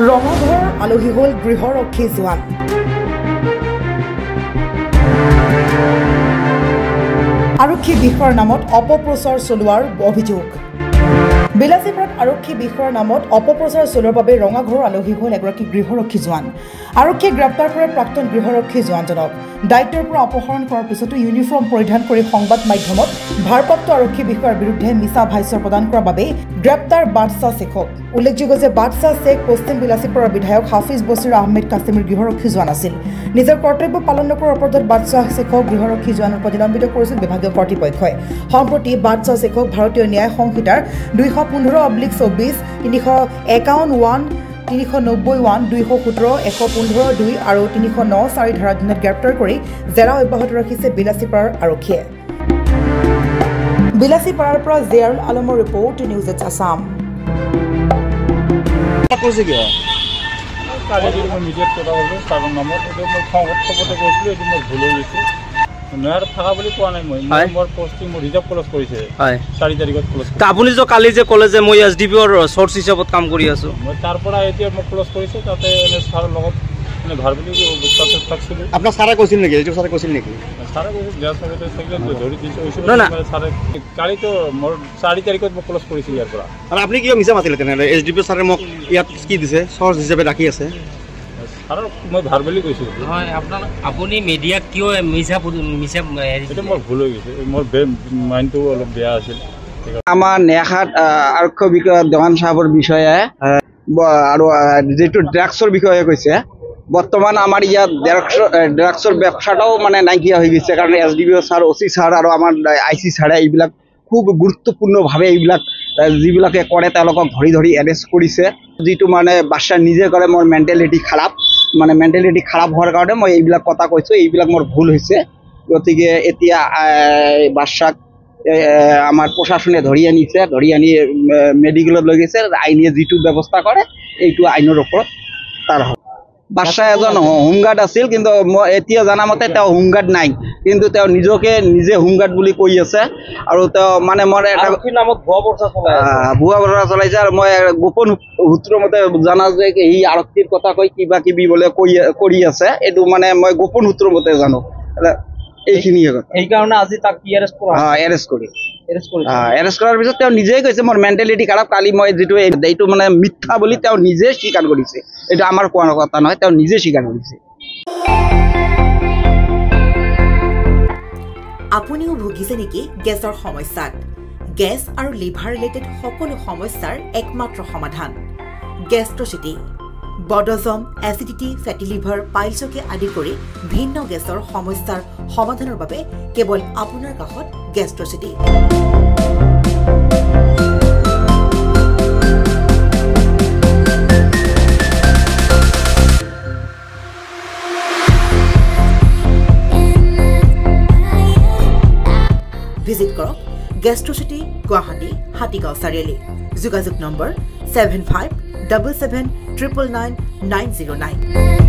ৰঙাঘৰৰ আলহী হ'ল গৃহৰক্ষী জোৱান। আৰক্ষী বিষয়াৰ নামত অপপ্ৰচাৰ চলোৱাৰ অভিযোগ। বিলাসীপুৰত আৰক্ষী বিষয়াৰ নামত অপপ্ৰচাৰ চলোৱাৰ বাবে ৰঙাঘৰৰ আলহী হ'ল এগৰাকী গৃহৰক্ষী জোৱান। আৰক্ষীয়ে গ্ৰেপ্তাৰ কৰে প্ৰাক্তন গৃহৰক্ষী জোৱানজনক। দায়িত্বৰ পৰা অপসাৰণ কৰাৰ পিছতো ইউনিফৰ্ম পৰিধান কৰি সংবাদ মাধ্যমত ভাৰপ্ৰাপ্ত আৰক্ষী বিষয়াৰ বিৰুদ্ধে মিছা ভাষ্য প্ৰদান কৰাৰ বাবে গ্ৰেপ্তাৰ বাদশাহ শেখক। উল্লেখযোগ্য যে বাদশাহ শেখ পশ্চিম বিলাসীপুৰৰ বিধায়ক হাফিজ বছিৰ আহমেদ কাছিমিৰ গৃহৰক্ষী জোৱান আছিল। নিজৰ কৰ্তব্য পালন নকৰাৰ অপৰাধত বাদশাহ শেখক গৃহৰক্ষী জোৱানৰ পৰা নিলম্বিত কৰিছিল বিভাগীয় কৰ্তৃপক্ষই। সম্প্ৰতি বাদশাহ শেখক ভাৰতীয় ন্যায় সংহিতাৰ 215/24, 351, 390(1), 217, 115(2) আৰু 309(4) ধাৰা অধীনত গ্ৰেপ্তাৰ কৰি জেৰা অব্যাহত ৰাখিছে বিলাসীপাৰাৰ আৰক্ষীয়ে। বিলাসীপাৰাৰ পৰা জিয়াৰুল আলমৰ ৰিপৰ্ট, নিউজ এইচ আছাম। নয়াৰ থাকা বুলি কোৱা নাই মই মোৰ পোষ্টিং মোৰ ৰিজাৰ্ভ ক্লজ কৰিছে 4 তাৰিখত ক্লজ কৰিছে। আপুনি যে কালি যে ক'লে যে মই এছডিপিৰ সোৰ্স হিচাপত কাম কৰি আছো, মই তাৰ পৰা এতিয়া মই ক্লজ কৰিছে। তাতে এনে ছাৰৰ লগত মানে ভাল বুলি তাতে থাকছিল। আপোনাৰ ছাৰে কৈছিল নেকি? এইটো ছাৰে কৈছিল নেকি? ছাৰে কৈছিল যে ছাৰে থাকিলে ধৰি দিছে ছাৰে কালিতো মোৰ 4 তাৰিখত মই ক্লজ কৰিছিল ইয়াৰ পৰা। আৰু আপুনি কিয় মিছা মাতিলে তেনেহ'লে? এছডিপি ছাৰে মোক ইয়াত কি দিছে? সোৰ্স হিচাপে ৰাখি আছে। আৰু মই ভাল বুলি কৈছোঁ নহয়। আপুনি মিডিয়াক কিয় মিছা এইটো মোৰ ভুল হৈ গৈছে। মোৰ মাইণ্ডটো অলপ বেয়া আছিল। আমাৰ নেহাত আৰক্ষী বিষয়া দেৱান সাহেবৰ বিষয়ে আৰু যিটো ড্ৰাগছৰ বিষয়ে কৈছে, বৰ্তমান আমাৰ ইয়াত ড্ৰাগছৰ ব্যৱসাটাও মানে নাইকিয়া হৈ গৈছে। কাৰণ এছডিপিঅ ছাৰ, অচি ছাৰ আৰু আমাৰ আইচি ছাৰে এইবিলাক খুব গুৰুত্বপূৰ্ণভাৱে এইবিলাক যিবিলাকে কৰে তেওঁলোকক ধৰি ধৰি এৰেষ্ট কৰিছে। যিটো মানে বাদশাহ নিজে কৰে মোৰ মেণ্টেলিটি খাৰাপ, মানে মেণ্টেলিটি খাৰাপ হোৱাৰ কাৰণে মই এইবিলাক কথা কৈছোঁ। এইবিলাক মোৰ ভুল হৈছে। গতিকে এতিয়া বাদশাক আমাৰ প্ৰশাসনে ধৰি আনিছে, ধৰি আনি মেডিকেলত লৈ গৈছে। আইনে যিটো ব্যৱস্থা কৰে এইটো আইনৰ ওপৰত তাৰ হ'ব। বাদশাহ এজন হোমগাৰ্ড আছিল, কিন্তু মই এতিয়া জনামতে তেওঁ হোমগাৰ্ড নাই, কিন্তু তেওঁ নিজে হোমগাৰ্ড বুলি কৈ আছে। আৰু তেওঁ মানে মই এটা নামত ভুৱা প্ৰচাৰ চলাইছে। আৰু মই গোপন সূত্ৰৰ মতে জানা যে সি আৰক্ষীৰ কথা কৈ কিবা কিবি বোলে কৰি আছে। এইটো মানে মই গোপন সূত্ৰৰ মতে জানো। এইখিনিয়ে কথা। এইকাৰণে আজি তাক এৰেষ্ট কৰাৰ পিছত তেওঁ নিজেই কৈছে মোৰ মেণ্টেলিটি খাৰাপ। কালি মই যিটো এইটো মানে মিথ্যা বুলি তেওঁ নিজে স্বীকাৰ কৰিছে। এইটো আমাৰ কোৱাৰ কথা নহয়, তেওঁ নিজে স্বীকাৰ কৰিছে। আপুনিও ভুগিছে নেকি গেছৰ সমস্যাত? গেছ আৰু লিভাৰ ৰিলেটেড সকলো সমস্যাৰ একমাত্ৰ সমাধান গেষ্ট্ৰচিটি। বদহজম, এচিডিটি, ফেটি লিভাৰ, পাইলছকে আদি কৰি ভিন্ন গেছৰ সমস্যাৰ সমাধানৰ বাবে কেৱল আপোনাৰ কাষত গেষ্ট্ৰচিটি। ভিজিট কৰক গেষ্ট্ৰচিটি, গুৱাহাটী, হাতীগাঁও চাৰিআলি। যোগাযোগ নম্বৰ 7577999909।